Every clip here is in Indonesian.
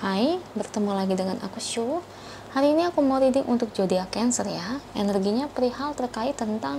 Hai, bertemu lagi dengan aku Shu. Hari ini aku mau reading untuk zodiak Cancer ya. Energinya perihal terkait tentang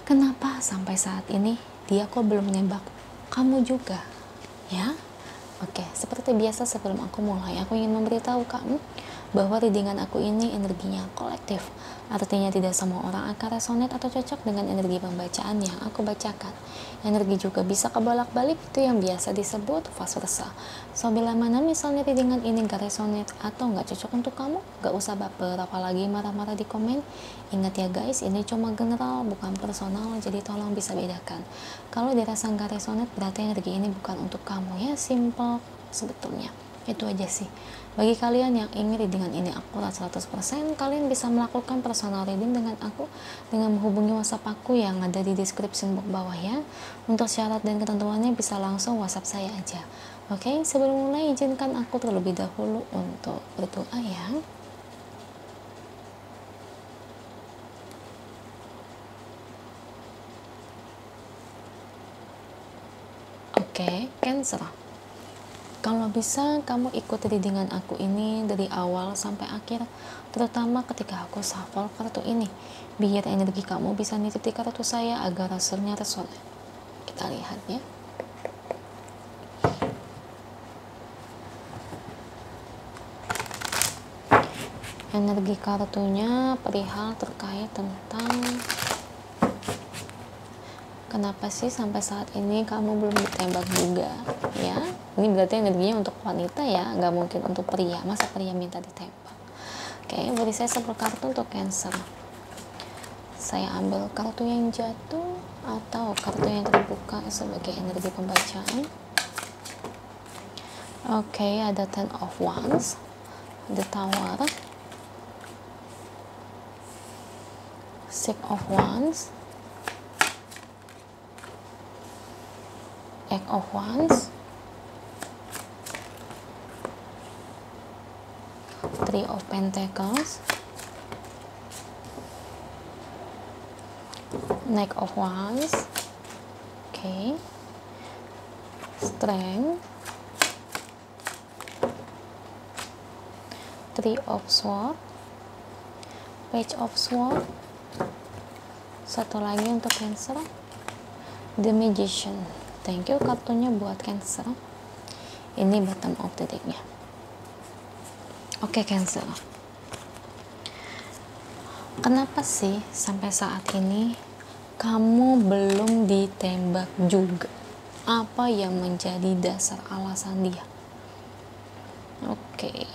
kenapa sampai saat ini dia kok belum nembak kamu juga, ya. Oke, seperti biasa sebelum aku mulai, aku ingin memberitahu kamu bahwa readingan aku ini energinya kolektif. Artinya tidak semua orang akan resonate atau cocok dengan energi pembacaan yang aku bacakan. Energi juga bisa kebolak-balik, itu yang biasa disebut vice versa. So, bila mana misalnya readingan ini gak resonate atau gak cocok untuk kamu, gak usah baper, apalagi marah-marah di komen. Ingat ya guys, ini cuma general, bukan personal, jadi tolong bisa bedakan. Kalau dirasa gak resonate, berarti energi ini bukan untuk kamu ya, simple sebetulnya. Itu aja sih. Bagi kalian yang ingin readingan ini akurat 100%, kalian bisa melakukan personal reading dengan aku dengan menghubungi WhatsApp aku yang ada di description box bawah ya. Untuk syarat dan ketentuannya bisa langsung WhatsApp saya aja. Oke, sebelum mulai izinkan aku terlebih dahulu untuk berdoa ya. Oke, Cancer. Kalau bisa, kamu ikut readingan aku ini dari awal sampai akhir, terutama ketika aku shuffle kartu ini, biar energi kamu bisa nitip di kartu saya agar hasilnya resonate. Kita lihat ya. Energi kartunya perihal terkait tentang kenapa sih sampai saat ini kamu belum ditembak juga, ya? Ini berarti energinya untuk wanita ya, nggak mungkin untuk pria. Masa pria minta ditembak? Oke, beri saya 10 kartu untuk Cancer. Saya ambil kartu yang jatuh atau kartu yang terbuka sebagai energi pembacaan. Oke, ada Ten of Wands, The Tower, Six of Wands, Eight of Wands, Three of Pentacles, Knight of Wands, okay, Strength, Three of Swords, Page of Swords, satu lagi untuk Cancer, The Magician. Thank you kartunya buat Cancer. Ini bottom of the decknya. Oke, Cancer. Kenapa sih sampai saat ini kamu belum ditembak juga? Apa yang menjadi dasar alasan dia? Oke.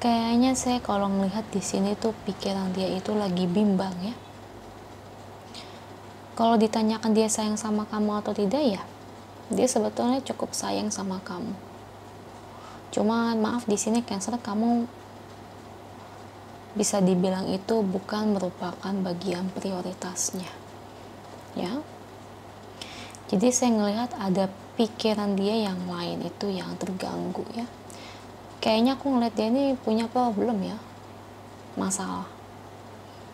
Kayaknya saya kalau melihat di sini tuh pikiran dia itu lagi bimbang ya. Kalau ditanyakan dia sayang sama kamu atau tidak ya, dia sebetulnya cukup sayang sama kamu. Cuma maaf di sini Cancer, kamu bisa dibilang itu bukan merupakan bagian prioritasnya, ya. Jadi saya ngelihat ada pikiran dia yang lain itu yang terganggu ya. Kayaknya aku ngeliat dia ini punya problem ya, masalah.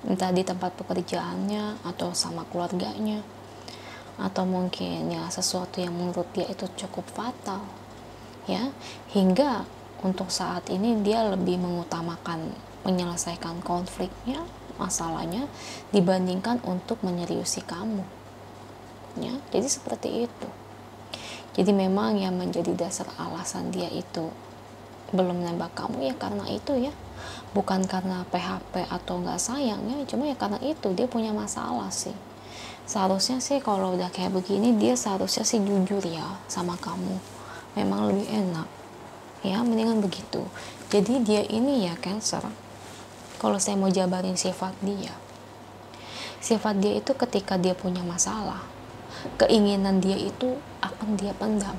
Entah di tempat pekerjaannya atau sama keluarganya, atau mungkin ya sesuatu yang menurut dia itu cukup fatal ya, hingga untuk saat ini dia lebih mengutamakan menyelesaikan konfliknya, masalahnya, dibandingkan untuk menyeriusi kamu ya. Jadi seperti itu. Jadi memang yang menjadi dasar alasan dia itu belum nembak kamu ya karena itu ya, bukan karena PHP atau nggak sayang ya, cuma ya karena itu dia punya masalah sih. Seharusnya sih kalau udah kayak begini dia seharusnya sih jujur ya sama kamu, memang lebih enak ya, mendingan begitu. Jadi dia ini ya Cancer, kalau saya mau jabarin sifat dia itu ketika dia punya masalah, keinginan dia itu akan dia pendam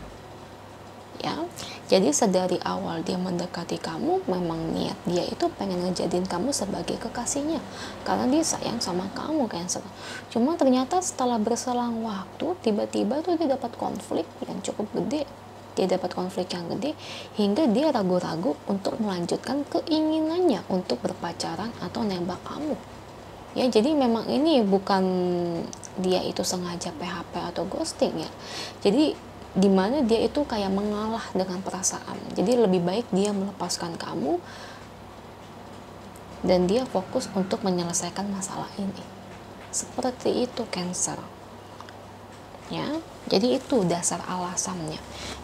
ya. Jadi sedari awal dia mendekati kamu, memang niat dia itu pengen ngejadiin kamu sebagai kekasihnya karena dia sayang sama kamu Cancer. Cuma ternyata setelah berselang waktu, tiba-tiba tuh dia dapat konflik yang cukup gede. Dia dapat konflik yang gede hingga dia ragu-ragu untuk melanjutkan keinginannya untuk berpacaran atau nembak kamu ya. Jadi memang ini bukan dia itu sengaja PHP atau ghosting ya. Jadi dimana dia itu kayak mengalah dengan perasaan. Jadi lebih baik dia melepaskan kamu dan dia fokus untuk menyelesaikan masalah ini. Seperti itu Cancer ya. Jadi itu dasar alasannya.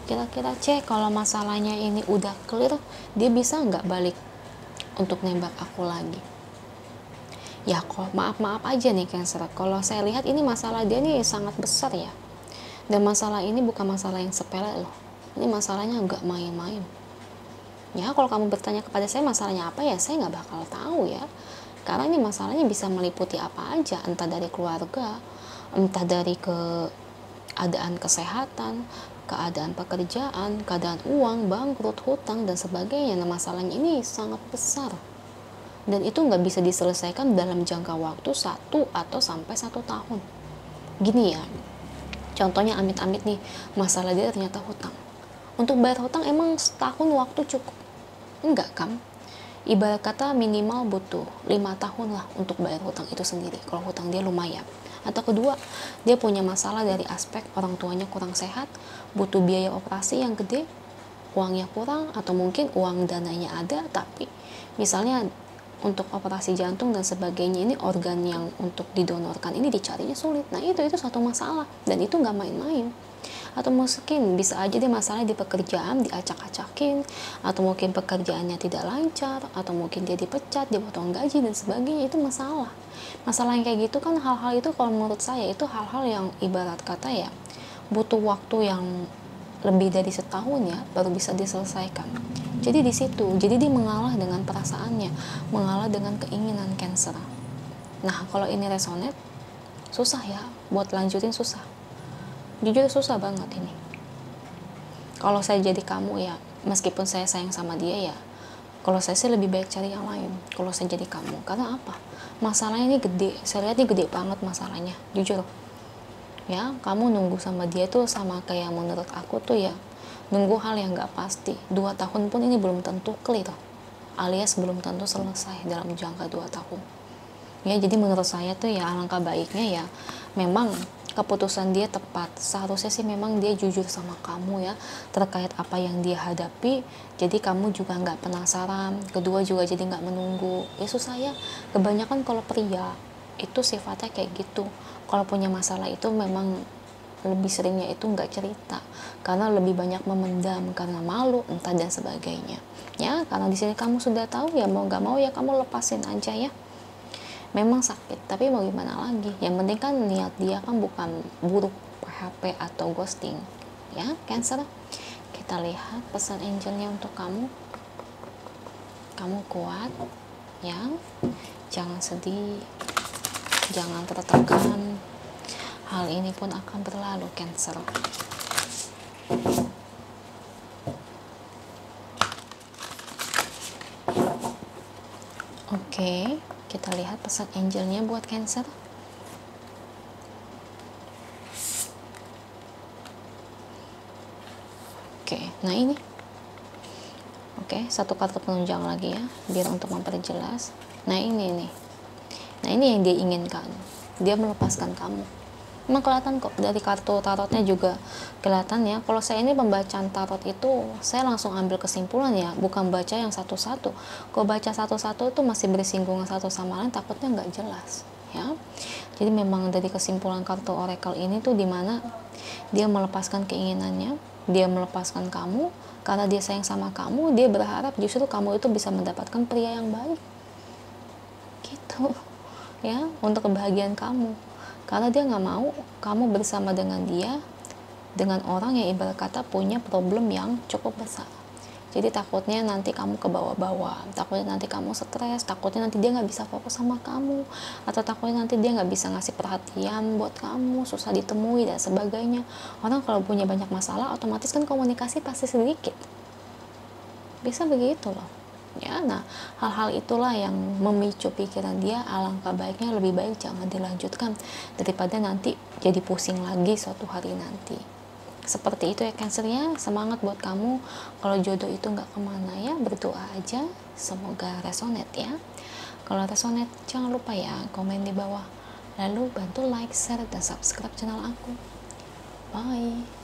Kira-kira cek kalau masalahnya ini udah clear, dia bisa nggak balik untuk nembak aku lagi? Ya kok maaf aja nih Cancer, kalau saya lihat ini masalah dia nih sangat besar ya, dan masalah ini bukan masalah yang sepele loh. Ini masalahnya nggak main-main ya. Kalau kamu bertanya kepada saya masalahnya apa, ya saya nggak bakal tahu ya, karena ini masalahnya bisa meliputi apa aja, entah dari keluarga, entah dari keadaan kesehatan, keadaan pekerjaan, keadaan uang, bangkrut, hutang, dan sebagainya. Nah, masalahnya ini sangat besar. Dan itu nggak bisa diselesaikan dalam jangka waktu 1 atau sampai 1 tahun. Gini ya, contohnya amit-amit nih, masalah dia ternyata hutang. Untuk bayar hutang emang setahun waktu cukup? Enggak kan? Ibarat kata minimal butuh 5 tahun lah untuk bayar hutang itu sendiri, kalau hutang dia lumayan. Atau kedua, dia punya masalah dari aspek orang tuanya kurang sehat, butuh biaya operasi yang gede, uangnya kurang, atau mungkin uang dananya ada, tapi misalnya untuk operasi jantung dan sebagainya, ini organ yang untuk didonorkan ini dicarinya sulit. Nah itu satu masalah, dan itu nggak main-main. Atau mungkin bisa aja dia masalah di pekerjaan, diacak-acakin, atau mungkin pekerjaannya tidak lancar, atau mungkin dia dipecat, dipotong gaji dan sebagainya. Itu masalah yang kayak gitu kan. Hal-hal itu kalau menurut saya itu hal-hal yang ibarat kata ya butuh waktu yang lebih dari setahun ya baru bisa diselesaikan. Jadi di situ, jadi dia mengalah dengan perasaannya, mengalah dengan keinginan Cancer. Nah kalau ini resonate, susah ya buat lanjutin, susah, jujur susah banget ini. Kalau saya jadi kamu ya, meskipun saya sayang sama dia ya, kalau saya sih lebih baik cari yang lain kalau saya jadi kamu. Karena apa? Masalahnya ini gede, saya lihat ini gede banget masalahnya, jujur ya. Kamu nunggu sama dia tuh sama kayak menurut aku tuh ya, nunggu hal yang gak pasti. 2 tahun pun ini belum tentu clear, alias belum tentu selesai dalam jangka 2 tahun ya. Jadi menurut saya tuh ya alangkah baiknya ya memang keputusan dia tepat. Seharusnya sih memang dia jujur sama kamu ya terkait apa yang dia hadapi, jadi kamu juga nggak penasaran, kedua juga jadi nggak menunggu ya. Susah ya, kebanyakan kalau pria itu sifatnya kayak gitu. Kalau punya masalah itu memang lebih seringnya itu nggak cerita, karena lebih banyak memendam karena malu entah dan sebagainya ya. Karena di sini kamu sudah tahu ya, mau nggak mau ya kamu lepasin aja ya. Memang sakit, tapi mau gimana lagi, yang penting kan niat dia kan bukan buruk, PHP atau ghosting ya Cancer. Kita lihat pesan angelnya untuk kamu. Kamu kuat ya, jangan sedih, jangan tertekan. Hal ini pun akan berlalu Cancer. Oke, kita lihat pesan angelnya buat Cancer. Oke, nah ini. Oke, satu kartu penunjang lagi ya, biar untuk memperjelas. Nah ini nih. Nah ini yang dia inginkan. Dia melepaskan kamu. Emang kelihatan kok dari kartu tarotnya juga kelihatan ya. Kalau saya ini pembacaan tarot itu saya langsung ambil kesimpulan ya, bukan baca yang satu-satu. Kalau baca satu-satu itu masih bersinggungan satu sama lain, takutnya nggak jelas ya. Jadi memang dari kesimpulan kartu oracle ini tuh dimana dia melepaskan keinginannya, dia melepaskan kamu karena dia sayang sama kamu. Dia berharap justru kamu itu bisa mendapatkan pria yang baik gitu ya, untuk kebahagiaan kamu. Karena dia nggak mau kamu bersama dengan dia, dengan orang yang ibarat kata punya problem yang cukup besar. Jadi takutnya nanti kamu ke bawah-bawah, takutnya nanti kamu stres, takutnya nanti dia nggak bisa fokus sama kamu, atau takutnya nanti dia nggak bisa ngasih perhatian buat kamu, susah ditemui dan sebagainya. Orang kalau punya banyak masalah, otomatis kan komunikasi pasti sedikit. Bisa begitu loh ya. Nah hal-hal itulah yang memicu pikiran dia. Alangkah baiknya lebih baik jangan dilanjutkan daripada nanti jadi pusing lagi suatu hari nanti. Seperti itu ya Cancer ya. Semangat buat kamu. Kalau jodoh itu nggak kemana ya, berdoa aja, semoga resonate ya. Kalau resonate jangan lupa ya komen di bawah, lalu bantu like, share, dan subscribe channel aku. Bye.